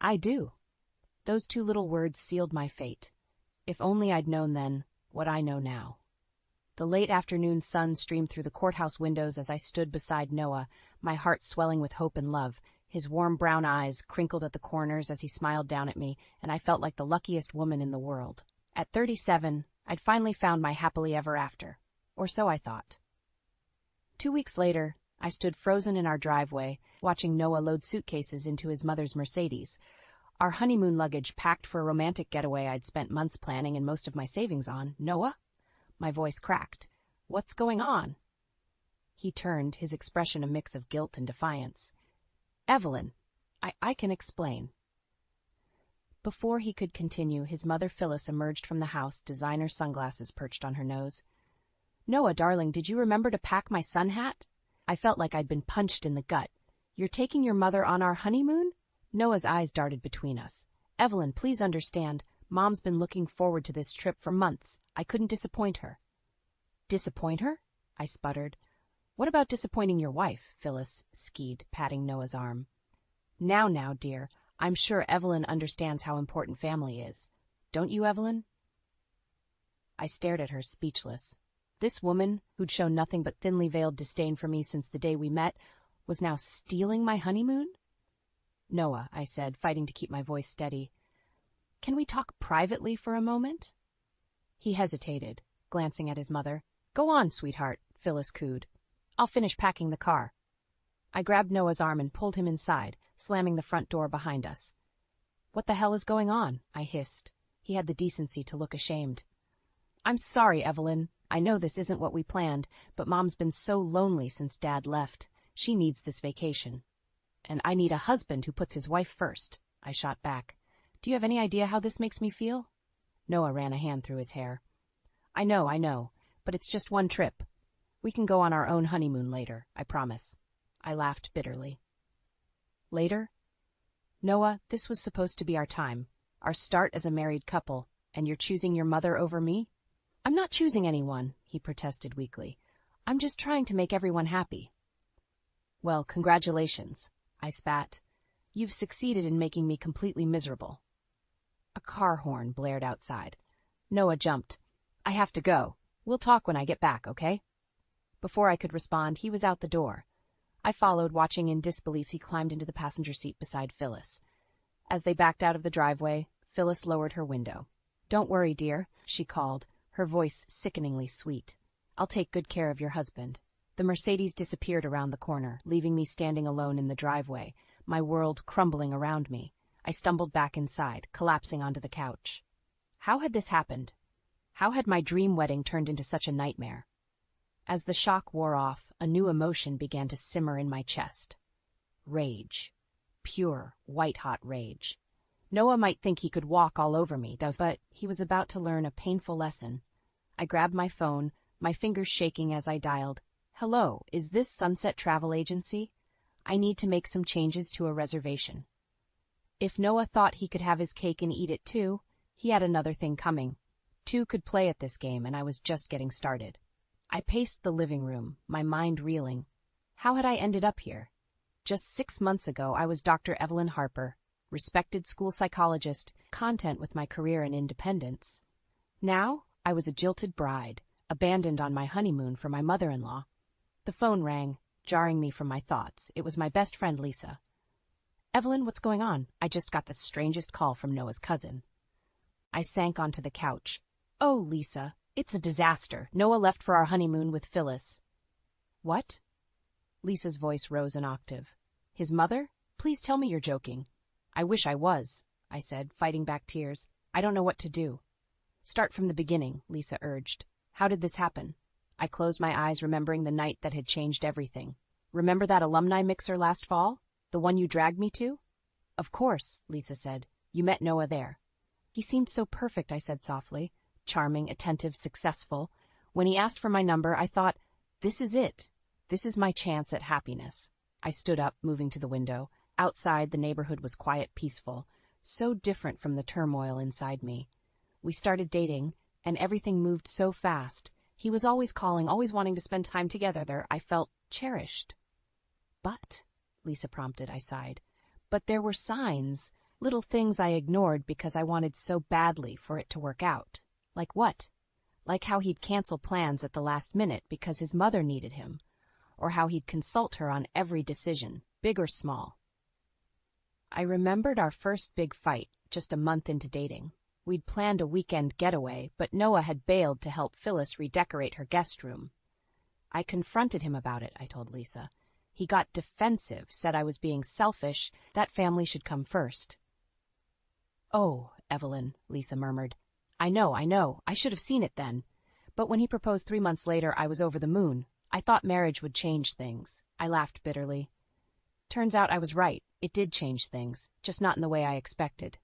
I do. Those two little words sealed my fate. If only I'd known then what I know now. The late afternoon sun streamed through the courthouse windows as I stood beside Noah, my heart swelling with hope and love. His warm brown eyes crinkled at the corners as he smiled down at me, and I felt like the luckiest woman in the world. At 37, I'd finally found my happily ever after. Or so I thought. 2 weeks later, I stood frozen in our driveway, watching Noah load suitcases into his mother's Mercedes. Our honeymoon luggage packed for a romantic getaway I'd spent months planning and most of my savings on. Noah? My voice cracked. What's going on? He turned, his expression a mix of guilt and defiance. Evelyn, I can explain. Before he could continue, his mother Phyllis emerged from the house, designer sunglasses perched on her nose. Noah, darling, did you remember to pack my sun hat? I felt like I'd been punched in the gut. You're taking your mother on our honeymoon? Noah's eyes darted between us. Evelyn, please understand. Mom's been looking forward to this trip for months. I couldn't disappoint her. Disappoint her? I sputtered. What about disappointing your wife? Phyllis skied, patting Noah's arm. Now, dear, I'm sure Evelyn understands how important family is. Don't you, Evelyn? I stared at her, speechless. This woman, who'd shown nothing but thinly veiled disdain for me since the day we met, was now stealing my honeymoon? Noah, I said, fighting to keep my voice steady. Can we talk privately for a moment? He hesitated, glancing at his mother. Go on, sweetheart, Phyllis cooed. I'll finish packing the car. I grabbed Noah's arm and pulled him inside, slamming the front door behind us. What the hell is going on? I hissed. He had the decency to look ashamed. I'm sorry, Evelyn. I know this isn't what we planned, but Mom's been so lonely since Dad left. She needs this vacation. And I need a husband who puts his wife first, I shot back. Do you have any idea how this makes me feel? Noah ran a hand through his hair. I know, but it's just one trip. We can go on our own honeymoon later, I promise. I laughed bitterly. Later? Noah, this was supposed to be our time, our start as a married couple, and you're choosing your mother over me? I'm not choosing anyone, he protested weakly. I'm just trying to make everyone happy. Well, congratulations, I spat. You've succeeded in making me completely miserable. A car horn blared outside. Noah jumped. I have to go. We'll talk when I get back, okay? Before I could respond, he was out the door. I followed, watching in disbelief. He climbed into the passenger seat beside Phyllis. As they backed out of the driveway, Phyllis lowered her window. Don't worry, dear, she called, her voice sickeningly sweet. I'll take good care of your husband. The Mercedes disappeared around the corner, leaving me standing alone in the driveway, my world crumbling around me. I stumbled back inside, collapsing onto the couch. How had this happened? How had my dream wedding turned into such a nightmare? As the shock wore off, a new emotion began to simmer in my chest. Rage. Pure, white-hot rage. Noah might think he could walk all over me, but he was about to learn a painful lesson. I grabbed my phone, my fingers shaking as I dialed. Hello, is this Sunset Travel Agency? I need to make some changes to a reservation. If Noah thought he could have his cake and eat it too, he had another thing coming. Two could play at this game, and I was just getting started. I paced the living room, my mind reeling. How had I ended up here? Just 6 months ago, I was Dr. Evelyn Harper, respected school psychologist, content with my career and independence. Now, I was a jilted bride, abandoned on my honeymoon for my mother-in-law. The phone rang, jarring me from my thoughts. It was my best friend, Lisa. Evelyn, what's going on? I just got the strangest call from Noah's cousin. I sank onto the couch. Oh, Lisa, it's a disaster. Noah left for our honeymoon with Phyllis. What? Lisa's voice rose an octave. His mother? Please tell me you're joking. I wish I was, I said, fighting back tears. I don't know what to do. Start from the beginning, Lisa urged. How did this happen? I closed my eyes, remembering the night that had changed everything. Remember that alumni mixer last fall? The one you dragged me to? Of course, Lisa said. You met Noah there. He seemed so perfect, I said softly. Charming, attentive, successful. When he asked for my number, I thought, this is it. This is my chance at happiness. I stood up, moving to the window. Outside, the neighborhood was quiet, peaceful, so different from the turmoil inside me. We started dating, and everything moved so fast. He was always calling, always wanting to spend time together. I felt cherished. But, Lisa prompted, I sighed. But there were signs. Little things I ignored because I wanted so badly for it to work out. Like what? Like how he'd cancel plans at the last minute because his mother needed him, or how he'd consult her on every decision, big or small. I remembered our first big fight, just a month into dating. We'd planned a weekend getaway, but Noah had bailed to help Phyllis redecorate her guest room. I confronted him about it, I told Lisa. He got defensive, said I was being selfish, that family should come first. "Oh, Evelyn," Lisa murmured. I know, I should have seen it then. But when he proposed 3 months later, I was over the moon. I thought marriage would change things." I laughed bitterly. Turns out I was right. It did change things, just not in the way I expected.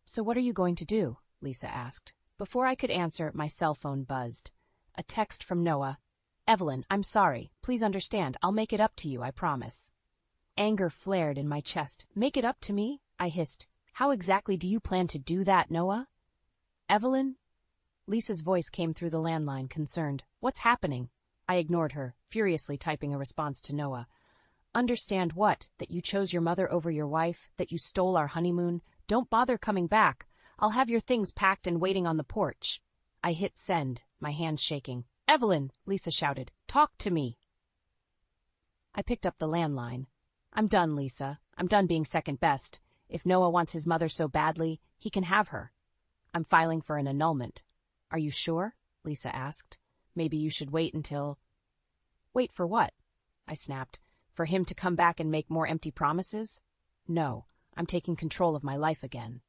"So what are you going to do?" Lisa asked. Before I could answer, my cell phone buzzed. A text from Noah. "Evelyn, I'm sorry. Please understand. I'll make it up to you, I promise." Anger flared in my chest. "Make it up to me?" I hissed. "How exactly do you plan to do that, Noah?" "Evelyn?" Lisa's voice came through the landline, concerned. "What's happening?" I ignored her, furiously typing a response to Noah. "Understand what? That you chose your mother over your wife? That you stole our honeymoon? Don't bother coming back. I'll have your things packed and waiting on the porch." I hit send, my hands shaking. "Evelyn!" Lisa shouted. "Talk to me!" I picked up the landline. "I'm done, Lisa. I'm done being second best. If Noah wants his mother so badly, he can have her. I'm filing for an annulment." "Are you sure?" Lisa asked. "Maybe you should wait until—" "Wait for what?" I snapped. "For him to come back and make more empty promises? No, I'm taking control of my life again."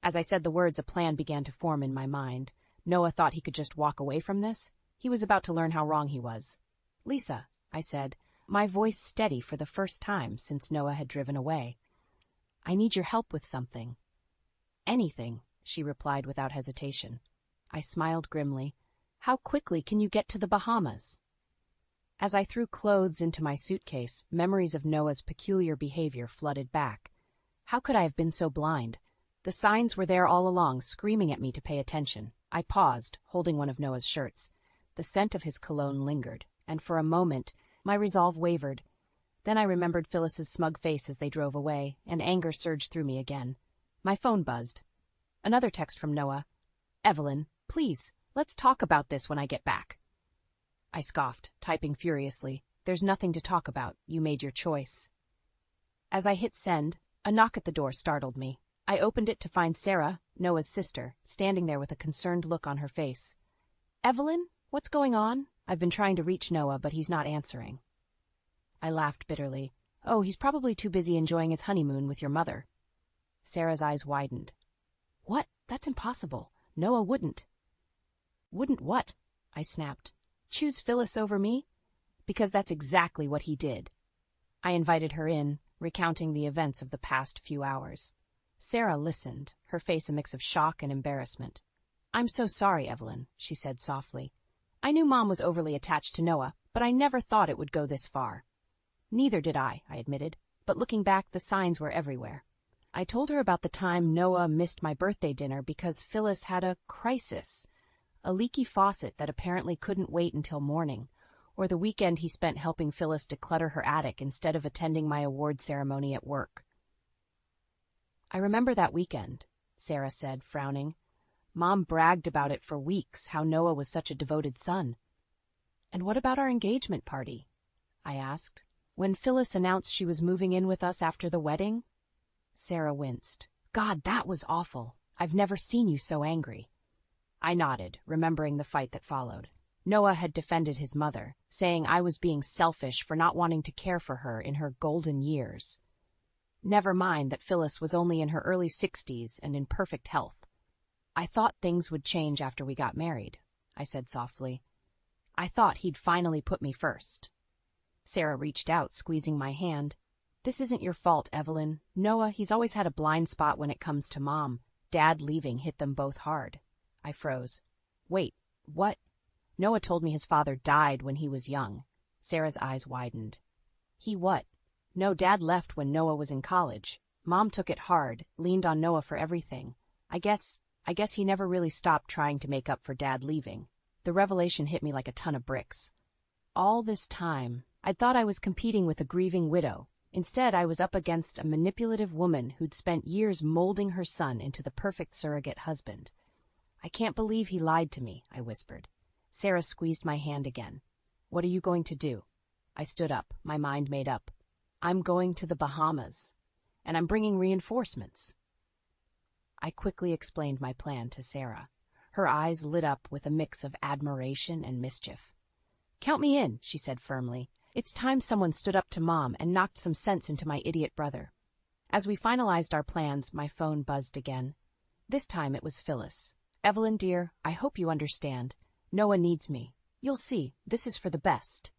As I said the words, a plan began to form in my mind. Noah thought he could just walk away from this. He was about to learn how wrong he was. "Lisa," I said, my voice steady for the first time since Noah had driven away. "I need your help with something." "Anything," she replied without hesitation. I smiled grimly. "How quickly can you get to the Bahamas?" As I threw clothes into my suitcase, memories of Noah's peculiar behavior flooded back. How could I have been so blind? The signs were there all along, screaming at me to pay attention. I paused, holding one of Noah's shirts. The scent of his cologne lingered, and for a moment, my resolve wavered. Then I remembered Phyllis's smug face as they drove away, and anger surged through me again. My phone buzzed. Another text from Noah. "Evelyn, please, let's talk about this when I get back." I scoffed, typing furiously. "There's nothing to talk about. You made your choice." As I hit send, a knock at the door startled me. I opened it to find Sarah, Noah's sister, standing there with a concerned look on her face. "Evelyn, what's going on? I've been trying to reach Noah, but he's not answering." I laughed bitterly. "Oh, he's probably too busy enjoying his honeymoon with your mother." Sarah's eyes widened. "What? That's impossible. Noah wouldn't." "Wouldn't what?" I snapped. "Choose Phyllis over me?" "Because that's exactly what he did." I invited her in, recounting the events of the past few hours. Sarah listened, her face a mix of shock and embarrassment. "I'm so sorry, Evelyn," she said softly. "I knew Mom was overly attached to Noah, but I never thought it would go this far." "Neither did I admitted, but looking back, the signs were everywhere. I told her about the time Noah missed my birthday dinner because Phyllis had a crisis, a leaky faucet that apparently couldn't wait until morning, or the weekend he spent helping Phyllis declutter her attic instead of attending my award ceremony at work. "I remember that weekend," Sarah said, frowning. "Mom bragged about it for weeks, how Noah was such a devoted son." "And what about our engagement party?" I asked. "When Phyllis announced she was moving in with us after the wedding?" Sarah winced. "God, that was awful. I've never seen you so angry." I nodded, remembering the fight that followed. Noah had defended his mother, saying I was being selfish for not wanting to care for her in her golden years. Never mind that Phyllis was only in her early 60s and in perfect health. "I thought things would change after we got married," I said softly. "I thought he'd finally put me first." Sarah reached out, squeezing my hand. "This isn't your fault, Evelyn. Noah, he's always had a blind spot when it comes to Mom. Dad leaving hit them both hard." I froze. "Wait, what?" "Noah told me his father died when he was young." Sarah's eyes widened. "He what?" "No, Dad left when Noah was in college. Mom took it hard, leaned on Noah for everything. I guess he never really stopped trying to make up for Dad leaving." The revelation hit me like a ton of bricks. All this time, I'd thought I was competing with a grieving widow, Instead, I was up against a manipulative woman who'd spent years molding her son into the perfect surrogate husband. "I can't believe he lied to me," I whispered. Sarah squeezed my hand again. "What are you going to do?" I stood up, my mind made up. "I'm going to the Bahamas, and I'm bringing reinforcements." I quickly explained my plan to Sarah. Her eyes lit up with a mix of admiration and mischief. "Count me in," she said firmly. "It's time someone stood up to Mom and knocked some sense into my idiot brother." As we finalized our plans, my phone buzzed again. This time it was Phyllis. "Evelyn, dear, I hope you understand. Noah needs me. You'll see, this is for the best."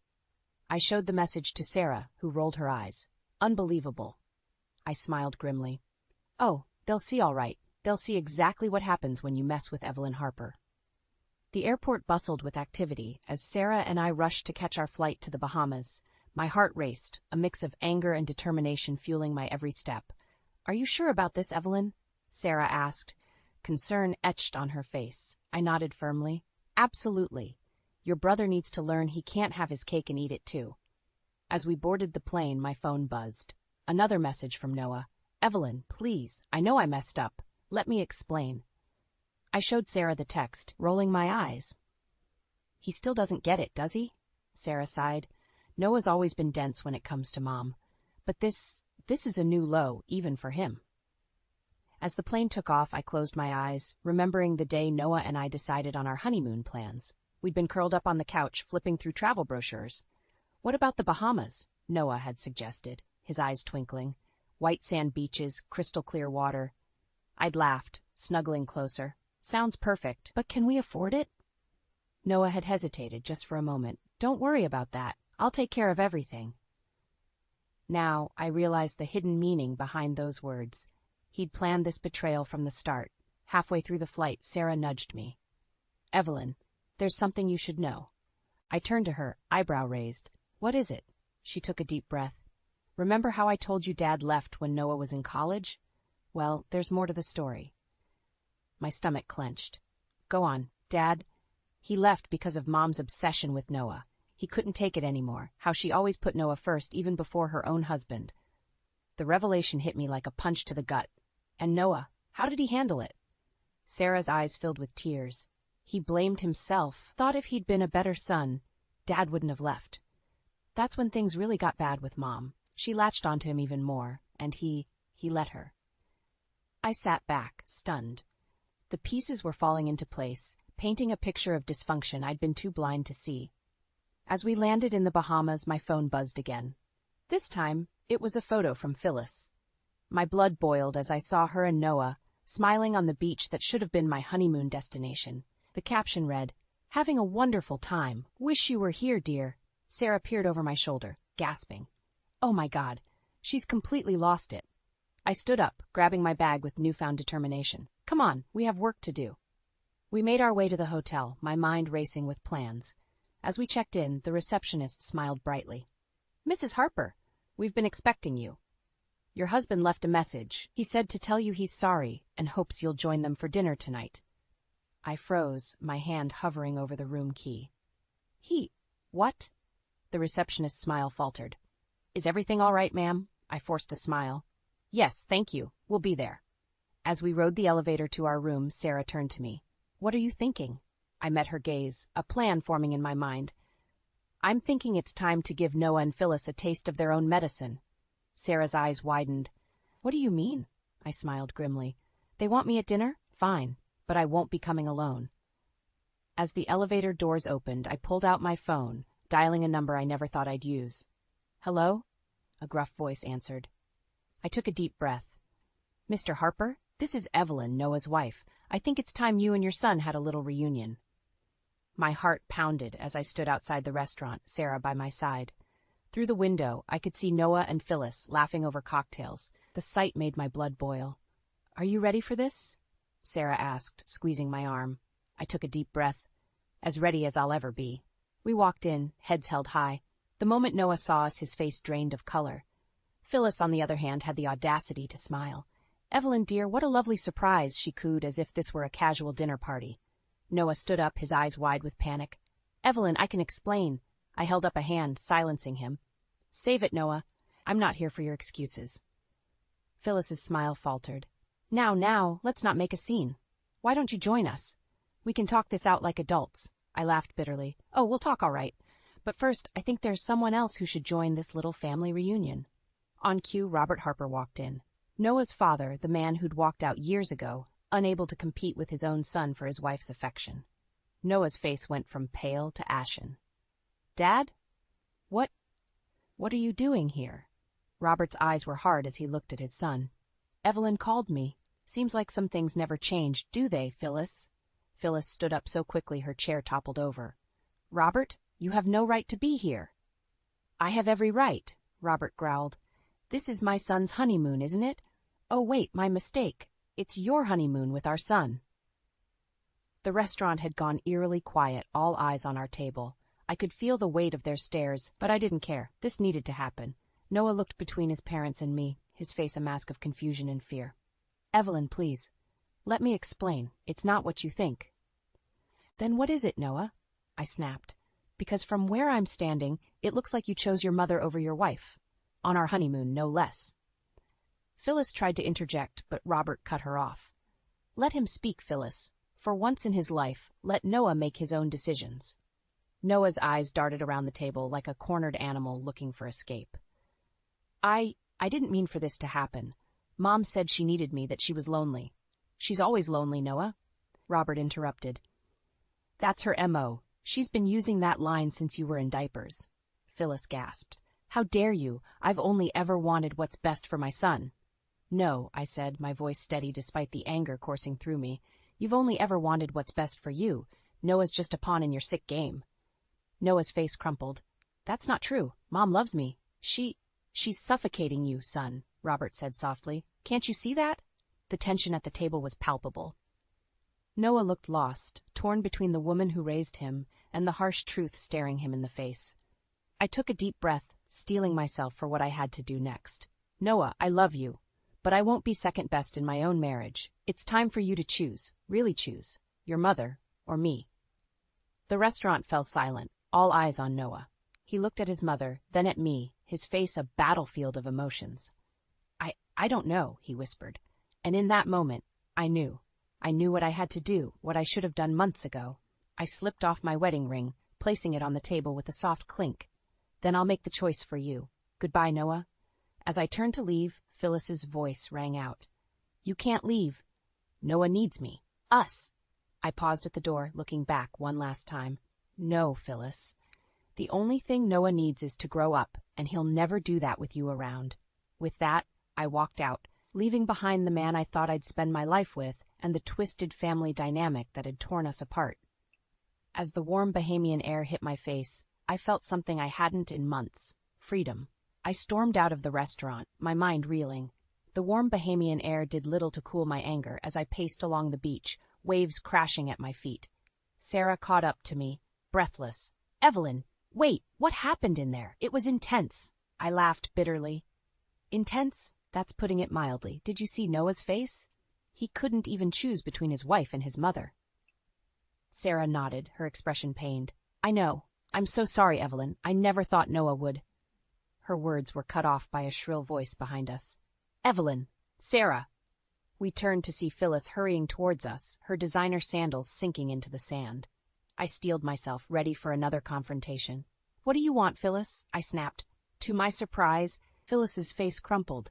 I showed the message to Sarah, who rolled her eyes. "Unbelievable." I smiled grimly. "Oh, they'll see all right. They'll see exactly what happens when you mess with Evelyn Harper." The airport bustled with activity as Sarah and I rushed to catch our flight to the Bahamas. My heart raced, a mix of anger and determination fueling my every step. "Are you sure about this, Evelyn?" Sarah asked. Concern etched on her face. I nodded firmly. "Absolutely. Your brother needs to learn he can't have his cake and eat it too." As we boarded the plane, my phone buzzed. Another message from Noah. "Evelyn, please, I know I messed up. Let me explain." I showed Sarah the text, rolling my eyes. "He still doesn't get it, does he?" Sarah sighed. "Noah's always been dense when it comes to Mom. But this is a new low, even for him." As the plane took off, I closed my eyes, remembering the day Noah and I decided on our honeymoon plans. We'd been curled up on the couch, flipping through travel brochures. "What about the Bahamas?" Noah had suggested, his eyes twinkling. White sand beaches, crystal clear water. I'd laughed, snuggling closer. "Sounds perfect, but can we afford it?" Noah had hesitated just for a moment. "Don't worry about that. I'll take care of everything." Now, I realized the hidden meaning behind those words. He'd planned this betrayal from the start. Halfway through the flight, Sarah nudged me. "Evelyn, there's something you should know." I turned to her, eyebrow raised. "What is it?" She took a deep breath. "Remember how I told you Dad left when Noah was in college? Well, there's more to the story." My stomach clenched. "Go on, Dad." "He left because of Mom's obsession with Noah. He couldn't take it anymore, how she always put Noah first even before her own husband." The revelation hit me like a punch to the gut. "And Noah, how did he handle it?" Sarah's eyes filled with tears. "He blamed himself, thought if he'd been a better son, Dad wouldn't have left. That's when things really got bad with Mom. She latched onto him even more, and he let her." I sat back, stunned. The pieces were falling into place, painting a picture of dysfunction I'd been too blind to see. As we landed in the Bahamas, my phone buzzed again. This time, it was a photo from Phyllis. My blood boiled as I saw her and Noah, smiling on the beach that should have been my honeymoon destination. The caption read, "Having a wonderful time. Wish you were here, dear." Sarah peered over my shoulder, gasping. "Oh my God, she's completely lost it." I stood up, grabbing my bag with newfound determination. "Come on, we have work to do." We made our way to the hotel, my mind racing with plans. As we checked in, the receptionist smiled brightly. "Mrs. Harper, we've been expecting you. Your husband left a message. He said to tell you he's sorry and hopes you'll join them for dinner tonight." I froze, my hand hovering over the room key. What?" The receptionist's smile faltered. "Is everything all right, ma'am?" I forced a smile. "Yes, thank you. We'll be there." As we rode the elevator to our room, Sarah turned to me. "What are you thinking?" I met her gaze, a plan forming in my mind. "I'm thinking it's time to give Noah and Phyllis a taste of their own medicine." Sarah's eyes widened. "What do you mean?" I smiled grimly. "They want me at dinner? Fine, but I won't be coming alone." As the elevator doors opened, I pulled out my phone, dialing a number I never thought I'd use. "Hello?" a gruff voice answered. I took a deep breath. "Mr. Harper, this is Evelyn, Noah's wife. I think it's time you and your son had a little reunion." My heart pounded as I stood outside the restaurant, Sarah by my side. Through the window, I could see Noah and Phyllis laughing over cocktails. The sight made my blood boil. "Are you ready for this?" Sarah asked, squeezing my arm. I took a deep breath. "As ready as I'll ever be." We walked in, heads held high. The moment Noah saw us, his face drained of color. Phyllis, on the other hand, had the audacity to smile. "Evelyn, dear, what a lovely surprise," she cooed as if this were a casual dinner party. Noah stood up, his eyes wide with panic. "Evelyn, I can explain." I held up a hand, silencing him. "Save it, Noah. I'm not here for your excuses. Phyllis's smile faltered. Now, let's not make a scene. Why don't you join us? We can talk this out like adults. I laughed bitterly. Oh, we'll talk all right. But first, I think there's someone else who should join this little family reunion. On cue, Robert Harper walked in. Noah's father, the man who'd walked out years ago, unable to compete with his own son for his wife's affection. Noah's face went from pale to ashen. Dad? What are you doing here? Robert's eyes were hard as he looked at his son. Evelyn called me. Seems like some things never change, do they, Phyllis? Phyllis stood up so quickly her chair toppled over. Robert, you have no right to be here. I have every right, Robert growled. This is my son's honeymoon, isn't it? Oh, wait, my mistake. It's your honeymoon with our son. The restaurant had gone eerily quiet, all eyes on our table. I could feel the weight of their stares, but I didn't care. This needed to happen. Noah looked between his parents and me, his face a mask of confusion and fear. Evelyn, please. Let me explain. It's not what you think. Then what is it, Noah? I snapped. Because from where I'm standing, it looks like you chose your mother over your wife. On our honeymoon, no less. Phyllis tried to interject, but Robert cut her off. Let him speak, Phyllis. For once in his life, let Noah make his own decisions. Noah's eyes darted around the table like a cornered animal looking for escape. I didn't mean for this to happen. Mom said she needed me, that she was lonely. She's always lonely, Noah. Robert interrupted. That's her M.O. She's been using that line since you were in diapers. Phyllis gasped. How dare you? I've only ever wanted what's best for my son. No, I said, my voice steady despite the anger coursing through me. You've only ever wanted what's best for you. Noah's just a pawn in your sick game. Noah's face crumpled. That's not true. Mom loves me. She's suffocating you, son, Robert said softly. Can't you see that? The tension at the table was palpable. Noah looked lost, torn between the woman who raised him and the harsh truth staring him in the face. I took a deep breath, steeling myself for what I had to do next. Noah, I love you, but I won't be second best in my own marriage. It's time for you to choose, really choose, your mother or me. The restaurant fell silent, all eyes on Noah. He looked at his mother, then at me, his face a battlefield of emotions. I don't know, he whispered. And in that moment, I knew. I knew what I had to do, what I should have done months ago. I slipped off my wedding ring, placing it on the table with a soft clink. Then I'll make the choice for you. Goodbye, Noah. As I turned to leave, Phyllis's voice rang out. You can't leave. Noah needs me. Us. I paused at the door, looking back one last time. No, Phyllis. The only thing Noah needs is to grow up, and he'll never do that with you around. With that, I walked out, leaving behind the man I thought I'd spend my life with and the twisted family dynamic that had torn us apart. As the warm Bahamian air hit my face, I felt something I hadn't in months. Freedom. I stormed out of the restaurant, my mind reeling. The warm Bahamian air did little to cool my anger as I paced along the beach, waves crashing at my feet. Sarah caught up to me, breathless. Evelyn, wait, what happened in there? It was intense. I laughed bitterly. Intense? That's putting it mildly. Did you see Noah's face? He couldn't even choose between his wife and his mother. Sarah nodded, her expression pained. I know. I'm so sorry, Evelyn. I never thought Noah would. Her words were cut off by a shrill voice behind us. Evelyn! Sarah! We turned to see Phyllis hurrying towards us, her designer sandals sinking into the sand. I steeled myself, ready for another confrontation. What do you want, Phyllis? I snapped. To my surprise, Phyllis's face crumpled.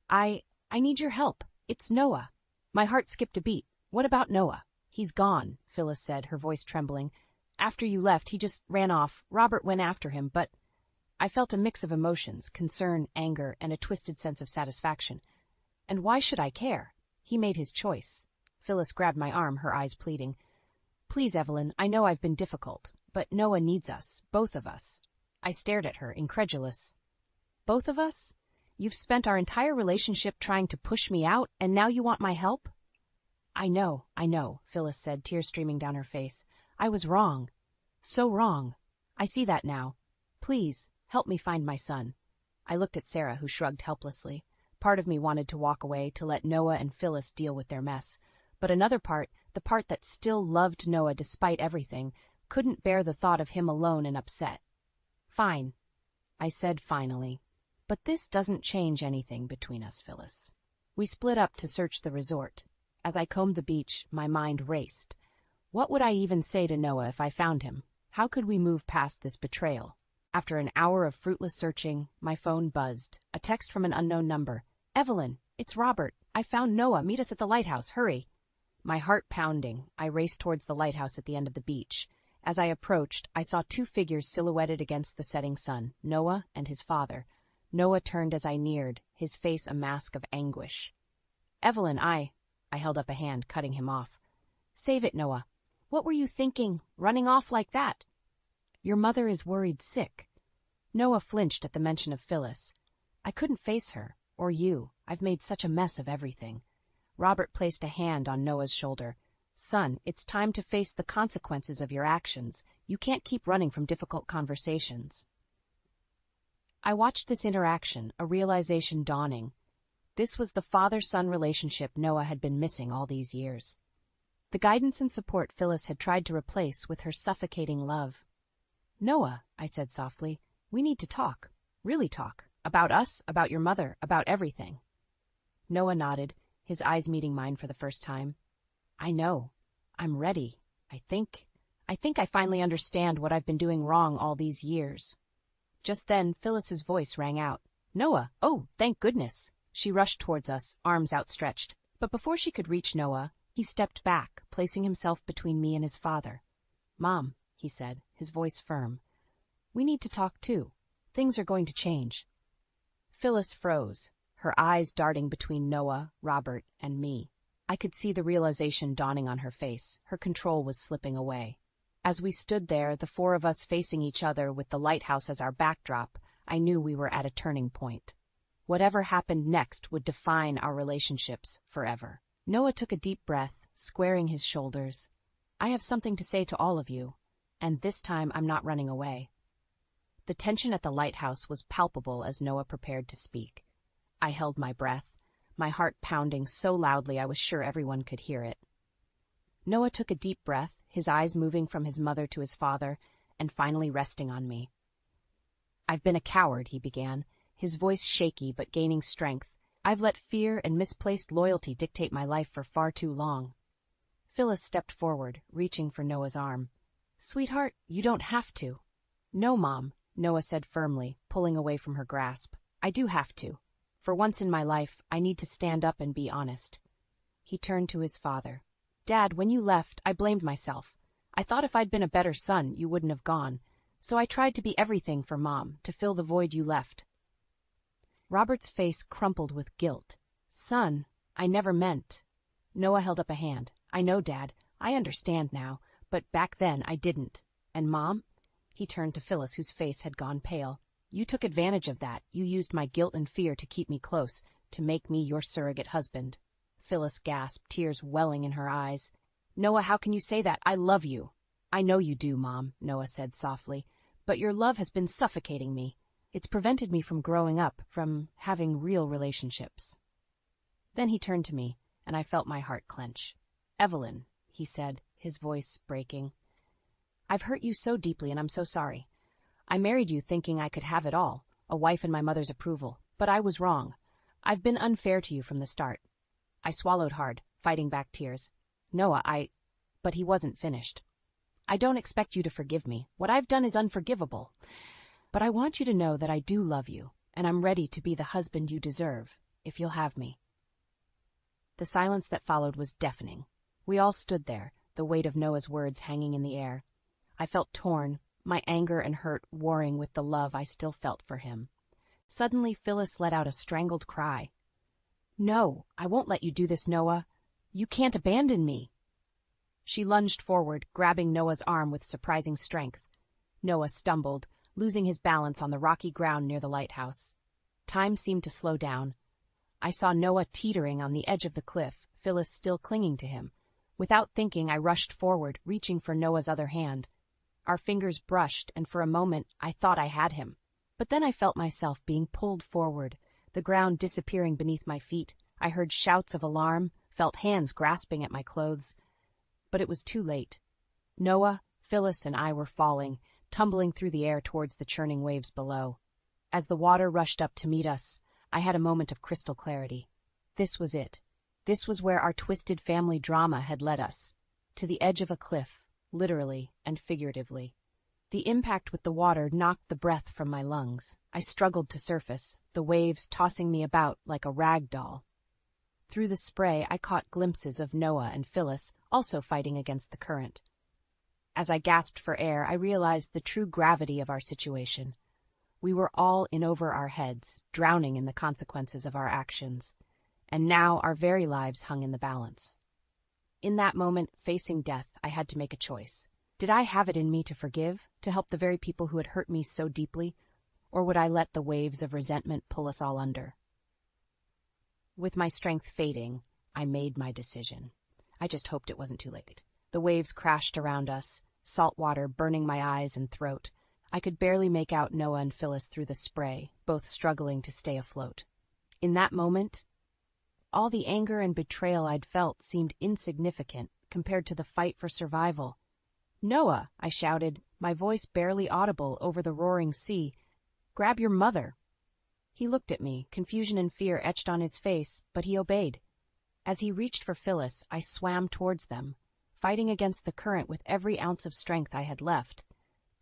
I need your help. It's Noah. My heart skipped a beat. What about Noah? He's gone, Phyllis said, her voice trembling. After you left, he just ran off. Robert went after him, but I felt a mix of emotions, concern, anger, and a twisted sense of satisfaction. And why should I care? He made his choice. Phyllis grabbed my arm, her eyes pleading. Please, Evelyn, I know I've been difficult, but Noah needs us, both of us. I stared at her, incredulous. Both of us? You've spent our entire relationship trying to push me out, and now you want my help? I know, Phyllis said, tears streaming down her face. I was wrong. So wrong. I see that now. Please, help me find my son. I looked at Sarah, who shrugged helplessly. Part of me wanted to walk away, to let Noah and Phyllis deal with their mess. But another part, the part that still loved Noah despite everything, couldn't bear the thought of him alone and upset. Fine, I said finally. But this doesn't change anything between us, Phyllis. We split up to search the resort. As I combed the beach, my mind raced. What would I even say to Noah if I found him? How could we move past this betrayal? After an hour of fruitless searching, my phone buzzed. A text from an unknown number. "Evelyn, it's Robert. I found Noah. Meet us at the lighthouse. Hurry." My heart pounding, I raced towards the lighthouse at the end of the beach. As I approached, I saw two figures silhouetted against the setting sun, Noah and his father. Noah turned as I neared, his face a mask of anguish. "Evelyn, I held up a hand, cutting him off. "Save it, Noah. What were you thinking, running off like that?" "Your mother is worried sick." Noah flinched at the mention of Phyllis. "I couldn't face her, or you. I've made such a mess of everything." Robert placed a hand on Noah's shoulder. "Son, it's time to face the consequences of your actions. You can't keep running from difficult conversations." I watched this interaction, a realization dawning. This was the father-son relationship Noah had been missing all these years. The guidance and support Phyllis had tried to replace with her suffocating love. "Noah," I said softly, "we need to talk. Really talk. About us, about your mother, about everything." Noah nodded, his eyes meeting mine for the first time. "I know. I'm ready. I think I finally understand what I've been doing wrong all these years." Just then, Phyllis's voice rang out. "Noah! Oh, thank goodness!" She rushed towards us, arms outstretched. But before she could reach Noah, he stepped back, placing himself between me and his father. "Mom," he said, his voice firm. "We need to talk too. Things are going to change." Phyllis froze, her eyes darting between Noah, Robert, and me. I could see the realization dawning on her face. Her control was slipping away. As we stood there, the four of us facing each other with the lighthouse as our backdrop, I knew we were at a turning point. Whatever happened next would define our relationships forever. Noah took a deep breath, squaring his shoulders. "I have something to say to all of you, and this time I'm not running away." The tension at the lighthouse was palpable as Noah prepared to speak. I held my breath, my heart pounding so loudly I was sure everyone could hear it. Noah took a deep breath, his eyes moving from his mother to his father, and finally resting on me. "I've been a coward," he began, his voice shaky but gaining strength. "I've let fear and misplaced loyalty dictate my life for far too long." Phyllis stepped forward, reaching for Noah's arm. "Sweetheart, you don't have to." "No, Mom," Noah said firmly, pulling away from her grasp. "I do have to. For once in my life, I need to stand up and be honest." He turned to his father. "Dad, when you left, I blamed myself. I thought if I'd been a better son, you wouldn't have gone. So I tried to be everything for Mom, to fill the void you left." Robert's face crumpled with guilt. "Son, I never meant." Noah held up a hand. "I know, Dad. I understand now. But back then, I didn't. And Mom?" He turned to Phyllis, whose face had gone pale. "You took advantage of that. You used my guilt and fear to keep me close, to make me your surrogate husband." Phyllis gasped, tears welling in her eyes. "Noah, how can you say that? I love you." "I know you do, Mom," Noah said softly. "But your love has been suffocating me. It's prevented me from growing up, from having real relationships." Then he turned to me, and I felt my heart clench. "Evelyn," he said, his voice breaking. "I've hurt you so deeply, and I'm so sorry. I married you thinking I could have it all, a wife and my mother's approval. But I was wrong. I've been unfair to you from the start." I swallowed hard, fighting back tears. "Noah, But he wasn't finished. "I don't expect you to forgive me. What I've done is unforgivable. But I want you to know that I do love you, and I'm ready to be the husband you deserve, if you'll have me." The silence that followed was deafening. We all stood there, the weight of Noah's words hanging in the air. I felt torn, my anger and hurt warring with the love I still felt for him. Suddenly, Phyllis let out a strangled cry. "No, I won't let you do this, Noah. You can't abandon me." She lunged forward, grabbing Noah's arm with surprising strength. Noah stumbled, losing his balance on the rocky ground near the lighthouse. Time seemed to slow down. I saw Noah teetering on the edge of the cliff, Phyllis still clinging to him. Without thinking, I rushed forward, reaching for Noah's other hand. Our fingers brushed, and for a moment, I thought I had him. But then I felt myself being pulled forward, the ground disappearing beneath my feet. I heard shouts of alarm, felt hands grasping at my clothes. But it was too late. Noah, Phyllis, and I were falling, tumbling through the air towards the churning waves below. As the water rushed up to meet us, I had a moment of crystal clarity. This was it. This was where our twisted family drama had led us. To the edge of a cliff, literally and figuratively. The impact with the water knocked the breath from my lungs. I struggled to surface, the waves tossing me about like a rag doll. Through the spray, I caught glimpses of Noah and Phyllis also fighting against the current. As I gasped for air, I realized the true gravity of our situation. We were all in over our heads, drowning in the consequences of our actions, and now our very lives hung in the balance. In that moment, facing death, I had to make a choice. Did I have it in me to forgive, to help the very people who had hurt me so deeply, or would I let the waves of resentment pull us all under? With my strength fading, I made my decision. I just hoped it wasn't too late. The waves crashed around us, salt water burning my eyes and throat. I could barely make out Noah and Phyllis through the spray, both struggling to stay afloat. In that moment, all the anger and betrayal I'd felt seemed insignificant compared to the fight for survival. "Noah," I shouted, my voice barely audible over the roaring sea, "grab your mother." He looked at me, confusion and fear etched on his face, but he obeyed. As he reached for Phyllis, I swam towards them, fighting against the current with every ounce of strength I had left.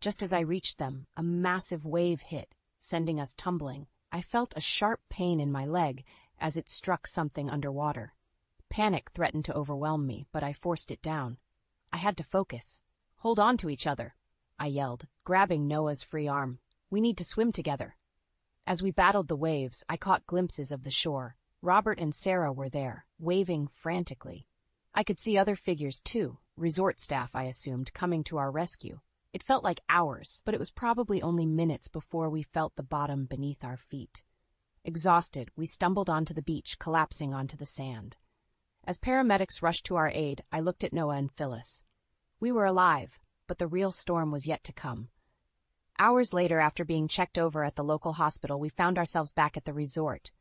Just as I reached them, a massive wave hit, sending us tumbling. I felt a sharp pain in my leg as it struck something underwater. Panic threatened to overwhelm me, but I forced it down. I had to focus. "Hold on to each other," I yelled, grabbing Noah's free arm. "We need to swim together." As we battled the waves, I caught glimpses of the shore. Robert and Sarah were there, waving frantically. I could see other figures too, resort staff, I assumed, coming to our rescue. It felt like hours, but it was probably only minutes before we felt the bottom beneath our feet. Exhausted, we stumbled onto the beach, collapsing onto the sand. As paramedics rushed to our aid, I looked at Noah and Phyllis. We were alive, but the real storm was yet to come. Hours later, after being checked over at the local hospital, we found ourselves back at the resort.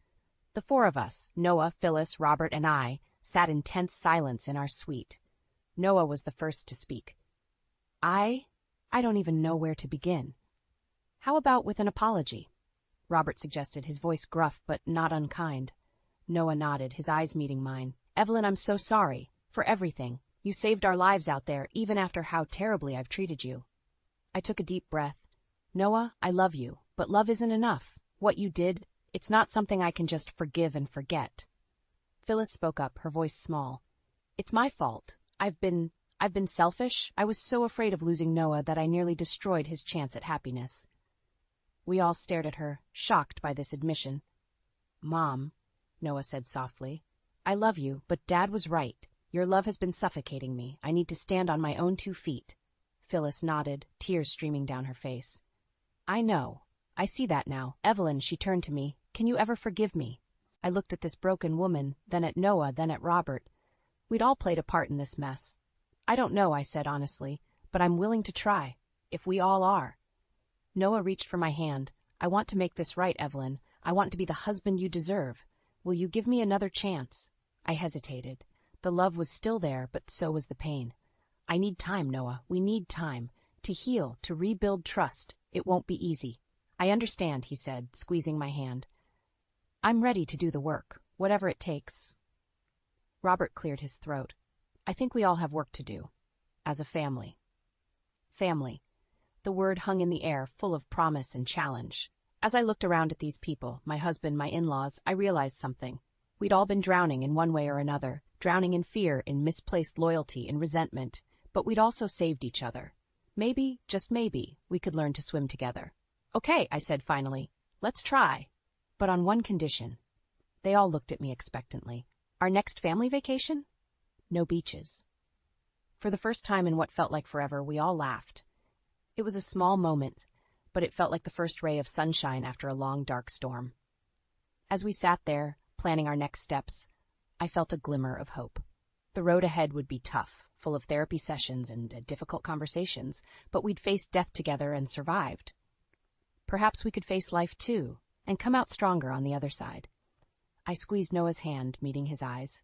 The four of us, Noah, Phyllis, Robert, and I, sat in tense silence in our suite. Noah was the first to speak. I don't even know where to begin. "How about with an apology?" Robert suggested, his voice gruff but not unkind. Noah nodded, his eyes meeting mine. "Evelyn, I'm so sorry. For everything. You saved our lives out there, even after how terribly I've treated you." I took a deep breath. "Noah, I love you, but love isn't enough. What you did, it's not something I can just forgive and forget." Phyllis spoke up, her voice small. "It's my fault. I've been selfish. I was so afraid of losing Noah that I nearly destroyed his chance at happiness." We all stared at her, shocked by this admission. "Mom," Noah said softly, "I love you, but Dad was right. Your love has been suffocating me. I need to stand on my own 2 feet. Phyllis nodded, tears streaming down her face. "I know. I see that now. Evelyn," she turned to me, "can you ever forgive me?" I looked at this broken woman, then at Noah, then at Robert. We'd all played a part in this mess. "I don't know," I said honestly, "but I'm willing to try, if we all are." Noah reached for my hand. "I want to make this right, Evelyn. I want to be the husband you deserve. Will you give me another chance?" I hesitated. The love was still there, but so was the pain. "I need time, Noah. We need time. To heal, to rebuild trust. It won't be easy." "I understand," he said, squeezing my hand. "I'm ready to do the work, whatever it takes." Robert cleared his throat. "I think we all have work to do. As a family." Family. The word hung in the air, full of promise and challenge. As I looked around at these people, my husband, my in-laws, I realized something. We'd all been drowning in one way or another, drowning in fear, in misplaced loyalty, in resentment, but we'd also saved each other. Maybe, just maybe, we could learn to swim together. "Okay," I said finally. "Let's try. But on one condition." They all looked at me expectantly. "Our next family vacation? No beaches." For the first time in what felt like forever, we all laughed. It was a small moment, but it felt like the first ray of sunshine after a long, dark storm. As we sat there, planning our next steps, I felt a glimmer of hope. The road ahead would be tough, full of therapy sessions and difficult conversations, but we'd faced death together and survived. Perhaps we could face life too, and come out stronger on the other side. I squeezed Noah's hand, meeting his eyes.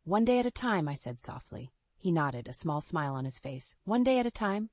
"One day at a time," I said softly. He nodded, a small smile on his face. "One day at a time."